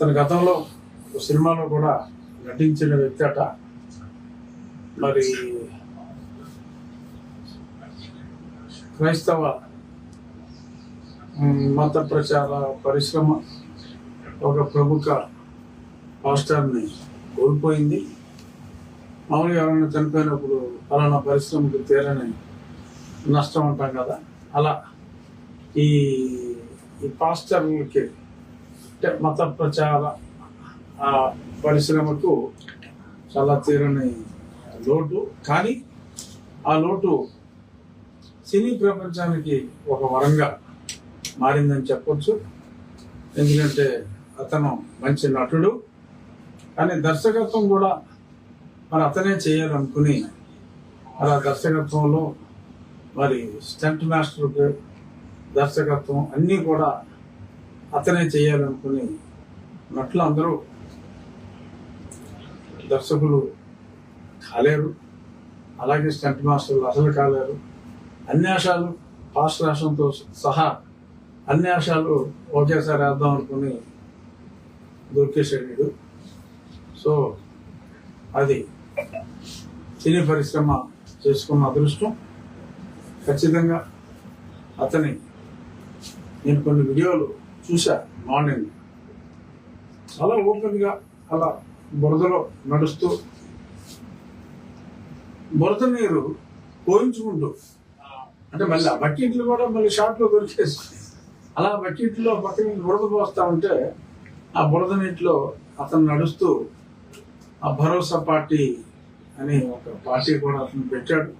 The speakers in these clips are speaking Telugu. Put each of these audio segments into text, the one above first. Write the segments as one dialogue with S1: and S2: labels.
S1: అతని గతంలో సినిమాలో కూడా నటించిన వ్యక్తి అట. మరి క్రైస్తవ మత ప్రచార పరిశ్రమ ఒక ప్రముఖ పాస్టర్ని కోల్పోయింది. మామూలుగా ఎవరైనా చనిపోయినప్పుడు ఫలానా పరిశ్రమకు తీరని నష్టం అంటాం కదా, అలా ఈ పాస్టర్లకి అంటే మత ప్రచార పరిశ్రమకు చాలా తీరని లోటు. కానీ ఆ లోటు సినీ ప్రపంచానికి ఒక వరంగా మారిందని చెప్పొచ్చు. ఎందుకంటే అతను మంచి నటుడు, కానీ దర్శకత్వం కూడా మరి అతనే చేయాలనుకుని మరి ఆ దర్శకత్వంలో మరి స్టంట్ మాస్టర్కి దర్శకత్వం అన్నీ కూడా అతనే చేయాలనుకుని నటులు అందరూ దర్శకులు కాలేరు, అలాగే స్టంట్ మాస్టర్లు అసలు కాలేరు. అన్యాసాలు పాస్ట్ రాష్ట్రంతో సహా అన్యాసాలు ఒకేసారి వేద్దాం అనుకుని దొరికేసాడు. సో అది సినీ పరిశ్రమ చేసుకున్న అదృష్టం. ఖచ్చితంగా అతని నేను కొన్ని వీడియోలు చూసా మార్నింగ్, చాలా ఓపెన్గా అలా బురదలో నడుస్తూ బురద నీరు పోయించుకుంటూ, అంటే మళ్ళీ ఆ బకెట్లు కూడా మళ్ళీ షార్ట్లో దొరికేసి అలా బకెట్లో పక్కన బురద పోస్తా ఉంటే ఆ బురద నీటిలో అతను నడుస్తూ ఆ భరోసా పార్టీ అని ఒక పార్టీ కూడా అతను పెట్టాడు.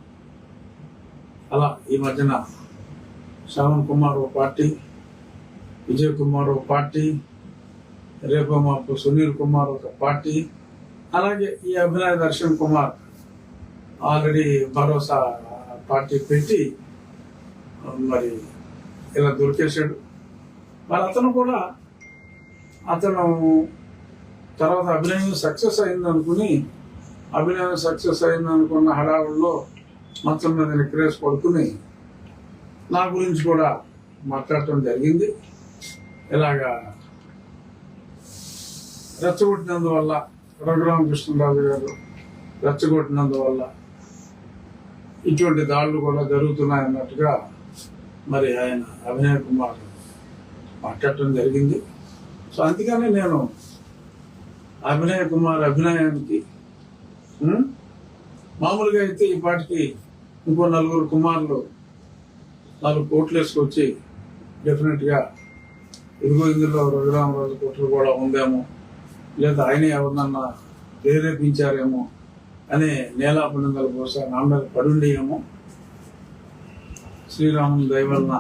S1: అలా ఈ మధ్యన శ్రవణ్ కుమార్ ఒక పార్టీ, విజయ్ కుమార్ ఒక పార్టీ, రేపు మాకు సునీల్ కుమార్ ఒక పార్టీ, అలాగే ఈ అభినయ దర్శన్ కుమార్ ఆల్రెడీ భరోసా పార్టీ పెట్టి మరి ఇలా దొరికేశాడు. మరి అతను కూడా అతను తర్వాత అభినయం సక్సెస్ అయిందనుకుని హడావుల్లో మొత్తం మీద నెక్రేసి పడుకుని నా గురించి కూడా మాట్లాడటం జరిగింది. ఇలాగా రెచ్చగొట్టినందువల్ల రఘురామకృష్ణరాజు గారు రెచ్చగొట్టినందువల్ల ఇటువంటి దాడులు కూడా జరుగుతున్నాయన్నట్టుగా మరి ఆయన అభినయ్ కుమార్ మాట్లాడటం జరిగింది. సో అందుకని నేను అభినయ్ కుమార్ అభినయానికి మామూలుగా అయితే ఈ పాటికి ఇంకో 4 కుమారులు 4 కోట్లు వేసుకొచ్చి డెఫినెట్గా ఇదిగో ఇందులో రఘురామరాజు కోట్లు కూడా ఉందేమో, లేదా ఆయన ఎవరినన్నా ప్రేరేపించారేమో అనే నేలాపనిందల బహుశా నా మీద పడుండేమో. శ్రీరాముని దయవలన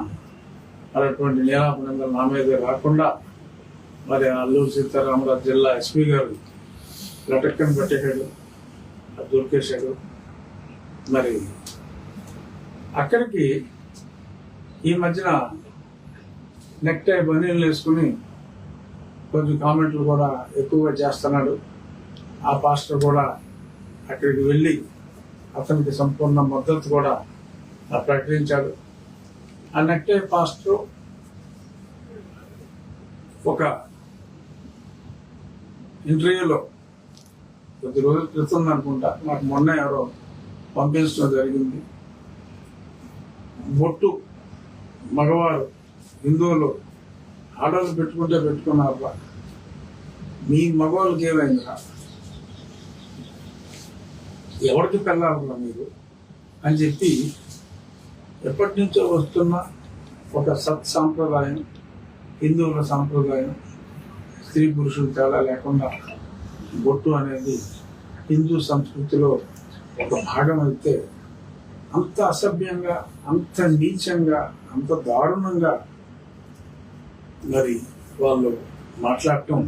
S1: మరి అటువంటి నేలాపనిందలు నా మీద రాకుండా మరి అల్లూరు సీతారామరాజు జిల్లా ఎస్పీ గారు లటక్కని పట్టేశాడు, దొరికేశాడు. మరి అక్కడికి ఈ మధ్యన నెక్టై బనీలు వేసుకుని కొంచెం కామెంట్లు కూడా ఎక్కువగా చేస్తున్నాడు. ఆ పాస్టర్ కూడా అక్కడికి వెళ్ళి అతనికి సంపూర్ణ మద్దతు కూడా ప్రకటించాడు. ఆ నెక్టై పాస్టర్ ఒక ఇంటర్వ్యూలో కొద్ది రోజుల క్రితం అనుకుంటా, నాకు మొన్న ఎవరో పంపించడం జరిగింది. బొట్టు మగవారు హిందువులు ఆడవాళ్ళు పెట్టుకుంటే పెట్టుకున్నారా, మీ మగవాళ్ళకి ఏమైందా, ఎవరికి పెళ్ళాలన్నా మీరు అని చెప్పి ఎప్పటి నుంచో వస్తున్న ఒక సాంప్రదాయం, హిందువుల సాంప్రదాయం, స్త్రీ పురుషులు తేడా లేకుండా బొట్టు అనేది హిందూ సంస్కృతిలో ఒక భాగం అయితే అంత అసభ్యంగా, అంత నీచంగా, అంత దారుణంగా మరి వాళ్ళు మాట్లాడటం,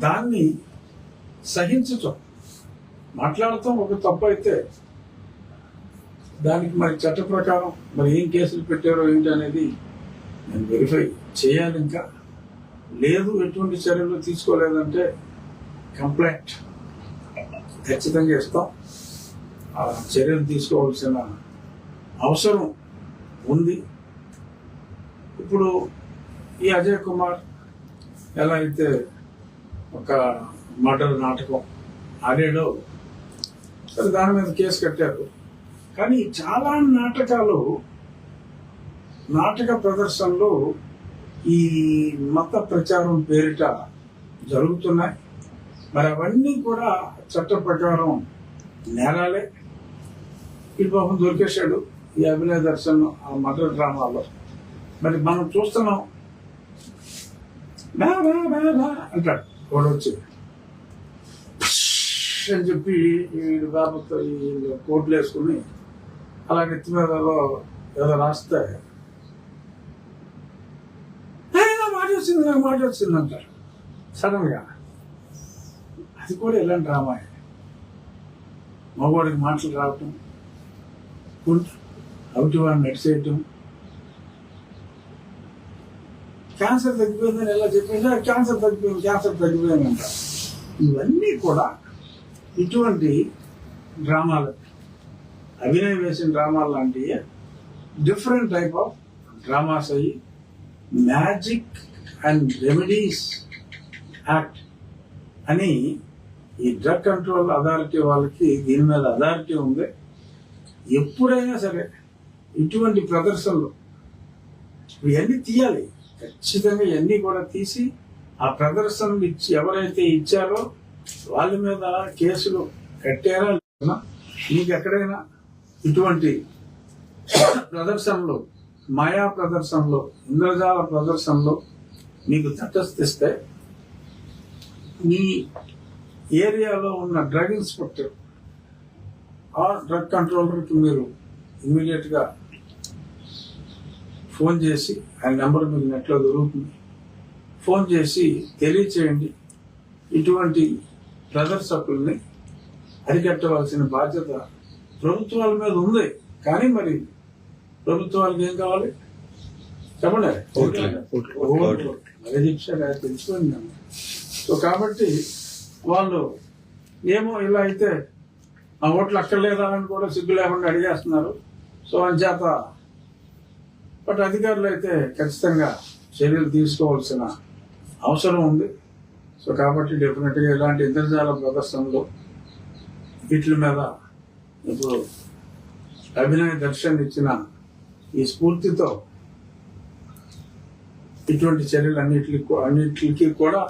S1: దాన్ని సహించటం, మాట్లాడటం ఒక తప్పు అయితే దానికి మరి చట్ట ప్రకారం మరి ఏం కేసులు పెట్టారో ఏంటి అనేది నేను వెరిఫై చేయాలి. ఇంకా లేదు ఎటువంటి చర్యలు తీసుకోలేదంటే కంప్లైంట్ ఖచ్చితంగా ఇస్తాం. ఆ చర్యలు తీసుకోవాల్సిన అవసరం ఉంది. ఇప్పుడు ఈ అజయ్ కుమార్ ఎలా అయితే ఒక మర్డర్ నాటకం ఆడాడో, సరే దాని మీద కేసు కట్టారు. కానీ చాలా నాటకాలు, నాటక ప్రదర్శనలు ఈ మత ప్రచారం పేరిట జరుగుతున్నాయి. మరి అవన్నీ కూడా చట్ట ప్రకారం నేరాలే. ఈ పాపం దొరికేశాడు ఈ అభినయ దర్శన్ ఆ మర్డర్ డ్రామాలో. మరి మనం చూస్తున్నాం, అంటాడు వాడు వచ్చి అని చెప్పి వీడు బాబుతో ఈ కోట్లు వేసుకుని అలా నెత్తి మీద ఏదో రాస్తే నాకు మాట వచ్చింది అంటారు సడన్ గా. అది కూడా ఇలాంటి డ్రామా. మగవాడికి మాటలు రావటం, అవుటి వాడిని నడిచేయటం, క్యాన్సర్ తగ్గిపోయిందని ఎలా చెప్పిందా, క్యాన్సర్ తగ్గిపోయింది అంటారు. ఇవన్నీ కూడా ఇటువంటి డ్రామాలు, అభినయం వేసిన డ్రామాలు లాంటి డిఫరెంట్ టైప్ ఆఫ్ డ్రామాస్ అయ్యి మ్యాజిక్ అండ్ రెమెడీస్ యాక్ట్ అని ఈ డ్రగ్ కంట్రోల్ అథారిటీ వాళ్ళకి దీని మీద అథారిటీ ఉంది. ఎప్పుడైనా సరే ఇటువంటి ప్రదర్శనలు ఇవన్నీ తీయాలి, ఖచ్చితంగా ఇవన్నీ కూడా తీసి ఆ ప్రదర్శనలు ఎవరైతే ఇచ్చారో వాళ్ళ మీద కేసులు కట్టారా లేదా. మీకు ఎక్కడైనా ఇటువంటి ప్రదర్శనలు, మాయా ప్రదర్శనలు, ఇంద్రజాల ప్రదర్శనలు మీకు తటస్థిస్తే మీ ఏరియాలో ఉన్న డ్రగ్ ఇన్స్పెక్టర్ ఆ డ్రగ్ కంట్రోలర్కి మీరు ఇమ్మీడియట్గా ఫోన్ చేసి, ఆయన నెంబర్ మీకు నెట్లో దొరుకుతుంది, ఫోన్ చేసి తెలియచేయండి. ఇటువంటి ప్రదర్శకుల్ని అరికట్టవలసిన బాధ్యత ప్రభుత్వాల మీద ఉంది. కానీ మరి ప్రభుత్వాలకు ఏం కావాలి చెప్పండి, అదే చెప్పారు, తెలిసిపోయింది. సో కాబట్టి వాళ్ళు ఏమో ఇలా అయితే ఆ ఓట్లు అక్కర్లేదా అని కూడా సిగ్గు లేకుండా అడిగేస్తున్నారు. సో అంచేత బట్ అధికారులు అయితే ఖచ్చితంగా చర్యలు తీసుకోవాల్సిన అవసరం ఉంది. సో కాబట్టి డెఫినెట్గా ఇలాంటి ఇంద్రజాల ప్రదర్శనలు వీటి మీద ఇప్పుడు అభినయ దర్శన్ ఇచ్చిన ఈ స్ఫూర్తితో ఇటువంటి చర్యలు అన్నిటికీ కూడా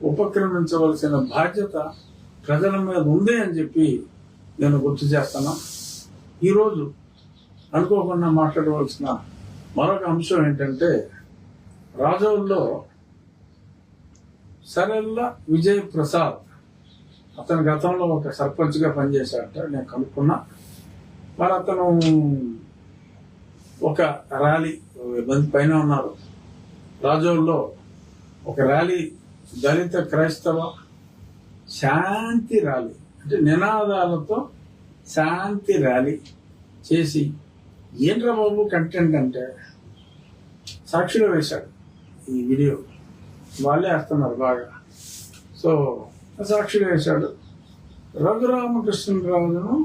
S1: ఉపక్రమించవలసిన బాధ్యత ప్రజల మీద ఉంది అని చెప్పి నేను గుర్తు చేస్తాను. ఈరోజు అనుకోకుండా మాట్లాడవలసిన మరొక అంశం ఏంటంటే, రాజోల్లో సరెల్ల విజయ్ ప్రసాద్ అతను గతంలో ఒక సర్పంచ్గా పనిచేశాడట, నేను కనుక్కున్నా. మరి అతను ఒక ర్యాలీ, మంది పైన ఉన్నారు రాజోల్లో, ఒక ర్యాలీ, దళిత క్రైస్తవ శాంతి ర్యాలీ, అంటే నినాదాలతో శాంతి ర్యాలీ చేసి, ఏంట్రా బాబు కంటెంట్ అంటే సాక్షిలో వేశాడు ఈ వీడియో, వాళ్ళే వేస్తున్నారు బాగా. సో సాక్షిలో వేశాడు, రఘురామకృష్ణరాజును